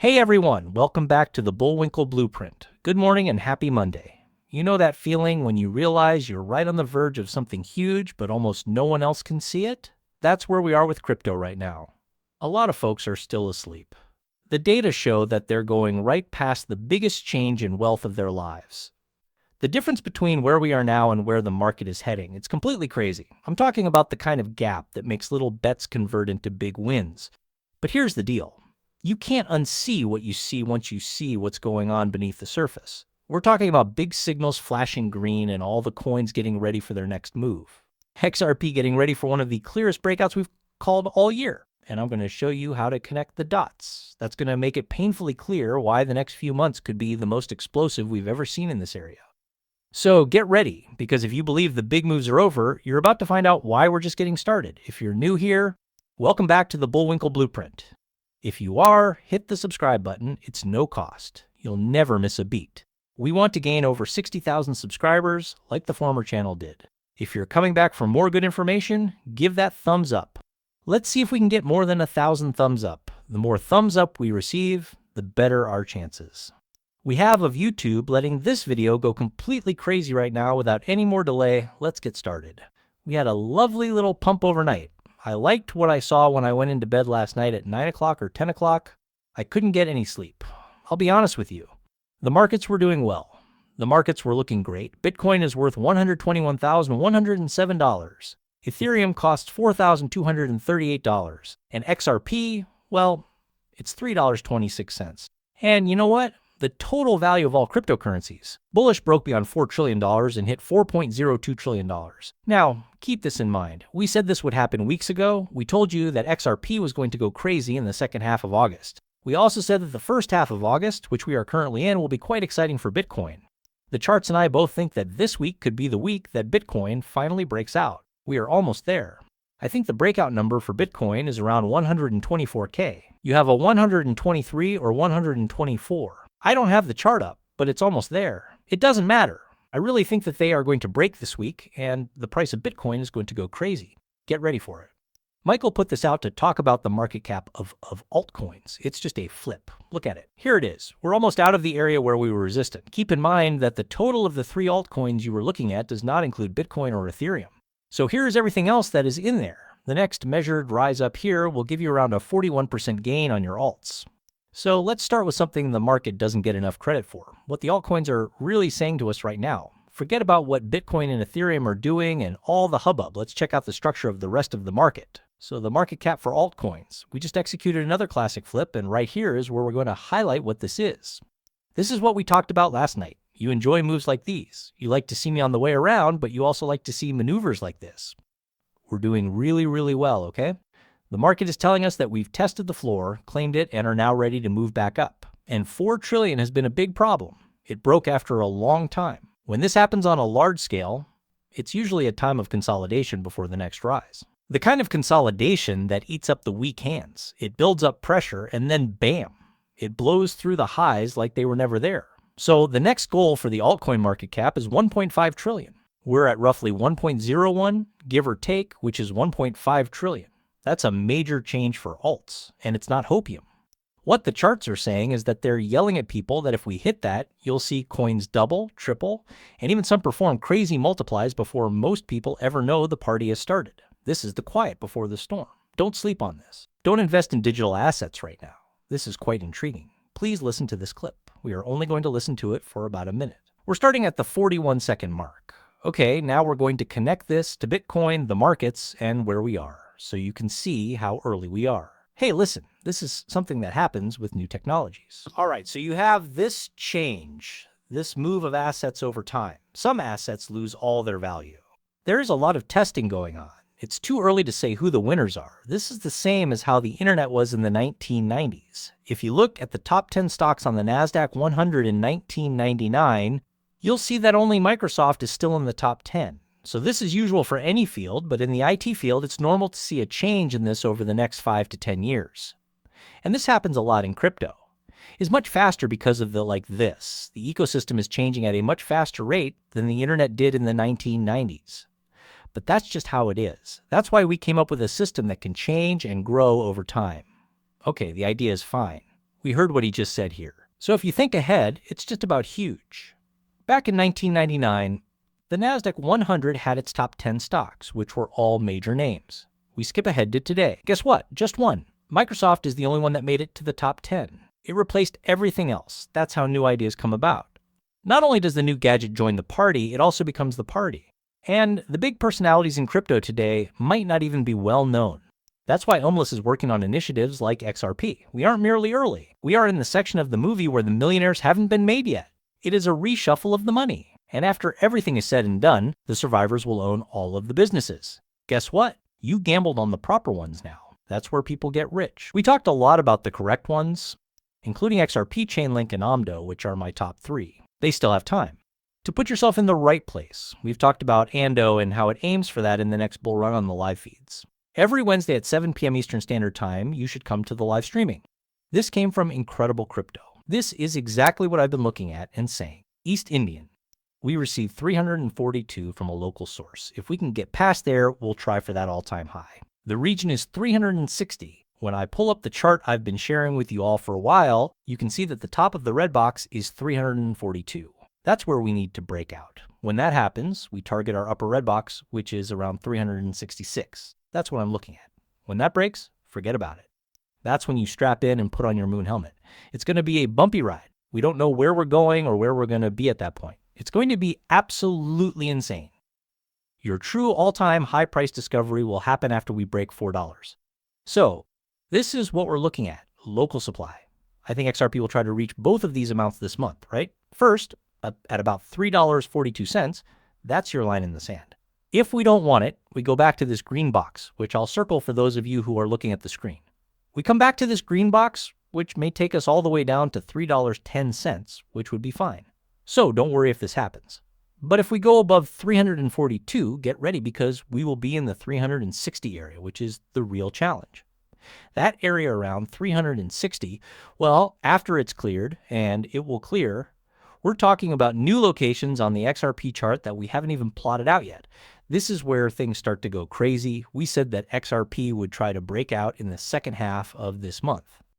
Hey everyone, welcome back to the Bullwinkle Blueprint. Good morning and happy Monday. You know that feeling when you realize you're right on the verge of something huge, but almost no one else can see it? That's where we are with crypto right now. A lot of folks are still asleep. The data show that they're going right past the biggest change in wealth of their lives. The difference between where we are now and where the market is heading, it's completely crazy. I'm talking about the kind of gap that makes little bets convert into big wins. But here's the deal. You can't unsee what you see once you see what's going on beneath the surface. We're talking about big signals flashing green and all the coins getting ready for their next move. XRP getting ready for one of the clearest breakouts we've called all year. And I'm going to show you how to connect the dots. That's going to make it painfully clear why the next few months could be the most explosive we've ever seen in this area. So get ready, because if you believe the big moves are over, you're about to find out why we're just getting started. If you're new here, welcome back to the Bullwinkle Blueprint. If you are, hit the subscribe button. It's no cost. You'll never miss a beat. We want to gain over 60,000 subscribers like the former channel did. If you're coming back for more good information, give that thumbs up. Let's see if we can get more than 1,000 thumbs up. The more thumbs up we receive, the better our chances. We have of YouTube letting this video go completely crazy right now without any more delay. Let's get started. We had a lovely little pump overnight. I liked what I saw when I went into bed last night at 9 o'clock or 10 o'clock. I couldn't get any sleep. I'll be honest with you. The markets were doing well. The markets were looking great. Bitcoin is worth $121,107. Ethereum costs $4,238. And XRP, well, it's $3.26. And you know what? The total value of all cryptocurrencies. Bullish broke beyond $4 trillion and hit $4.02 trillion. Now, keep this in mind. We said this would happen weeks ago. We told you that XRP was going to go crazy in the second half of August. We also said that the first half of August, which we are currently in, will be quite exciting for Bitcoin. The charts and I both think that this week could be the week that Bitcoin finally breaks out. We are almost there. I think the breakout number for Bitcoin is around 124K. You have a 123 or 124. I don't have the chart up, but it's almost there. It doesn't matter. I really think that they are going to break this week, and the price of Bitcoin is going to go crazy. Get ready for it. Michael put this out to talk about the market cap of altcoins. It's just a flip. Look at it. Here it is. We're almost out of the area where we were resistant. Keep in mind that the total of the three altcoins you were looking at does not include Bitcoin or Ethereum. So here's everything else that is in there. The next measured rise up here will give you around a 41% gain on your alts. So let's start with something the market doesn't get enough credit for. What the altcoins are really saying to us right now. Forget about what Bitcoin and Ethereum are doing and all the hubbub. Let's check out the structure of the rest of the market. So the market cap for altcoins. We just executed another classic flip, and right here is where we're going to highlight what this is. This is what we talked about last night. You enjoy moves like these. You like to see me on the way around, but you also like to see maneuvers like this. We're doing really, really well, okay? The market is telling us that we've tested the floor, claimed it, and are now ready to move back up. And $4 trillion has been a big problem. It broke after a long time. When this happens on a large scale, it's usually a time of consolidation before the next rise. The kind of consolidation that eats up the weak hands. It builds up pressure, and then bam, it blows through the highs like they were never there. So the next goal for the altcoin market cap is 1.5 trillion. We're at roughly 1.01, give or take, which is 1.5 trillion. That's a major change for alts, and it's not hopium. What the charts are saying is that they're yelling at people that if we hit that, you'll see coins double, triple, and even some perform crazy multiplies before most people ever know the party has started. This is the quiet before the storm. Don't sleep on this. Don't invest in digital assets right now. This is quite intriguing. Please listen to this clip. We are only going to listen to it for about a minute. We're starting at the 41-second mark. Okay, now we're going to connect this to Bitcoin, the markets, and where we are, so you can see how early we are. Hey, listen, this is something that happens with new technologies. All right, so you have this change, this move of assets over time. Some assets lose all their value. There is a lot of testing going on. It's too early to say who the winners are. This is the same as how the internet was in the 1990s. If you look at the top 10 stocks on the NASDAQ 100 in 1999, you'll see that only Microsoft is still in the top 10. So this is usual for any field, but in the IT field, it's normal to see a change in this over the next 5 to 10 years. And this happens a lot in crypto. It's much faster because of the this. The ecosystem is changing at a much faster rate than the internet did in the 1990s. But that's just how it is. That's why we came up with a system that can change and grow over time. Okay, the idea is fine. We heard what he just said here. So if you think ahead, it's just about huge. Back in 1999, the Nasdaq 100 had its top 10 stocks, which were all major names. We skip ahead to today. Guess what? Just one. Microsoft is the only one that made it to the top 10. It replaced everything else. That's how new ideas come about. Not only does the new gadget join the party, it also becomes the party. And the big personalities in crypto today might not even be well known. That's why Umlis is working on initiatives like XRP. We aren't merely early. We are in the section of the movie where the millionaires haven't been made yet. It is a reshuffle of the money. And after everything is said and done, the survivors will own all of the businesses. Guess what? You gambled on the proper ones now. That's where people get rich. We talked a lot about the correct ones, including XRP, Chainlink, and Omdo, which are my top 3. They still have time to put yourself in the right place. We've talked about Ando and how it aims for that in the next bull run on the live feeds. Every Wednesday at 7 p.m. Eastern Standard Time, you should come to the live streaming. This came from Incredible Crypto. This is exactly what I've been looking at and saying. East Indian. We received 342 from a local source. If we can get past there, we'll try for that all-time high. The region is 360. When I pull up the chart I've been sharing with you all for a while, you can see that the top of the red box is 342. That's where we need to break out. When that happens, we target our upper red box, which is around 366. That's what I'm looking at. When that breaks, forget about it. That's when you strap in and put on your moon helmet. It's going to be a bumpy ride. We don't know where we're going or where we're going to be at that point. It's going to be absolutely insane. Your true all-time high price discovery will happen after we break $4. So this is what we're looking at, local supply. I think XRP will try to reach both of these amounts this month, right? First, at about $3.42, that's your line in the sand. If we don't want it, we go back to this green box, which I'll circle for those of you who are looking at the screen. We come back to this green box, which may take us all the way down to $3.10, which would be fine. So don't worry if this happens. But if we go above 342, get ready because we will be in the 360 area, which is the real challenge. That area around 360, well, after it's cleared, and it will clear, we're talking about new locations on the XRP chart that we haven't even plotted out yet. This is where things start to go crazy. We said that XRP would try to break out in the second half of this month.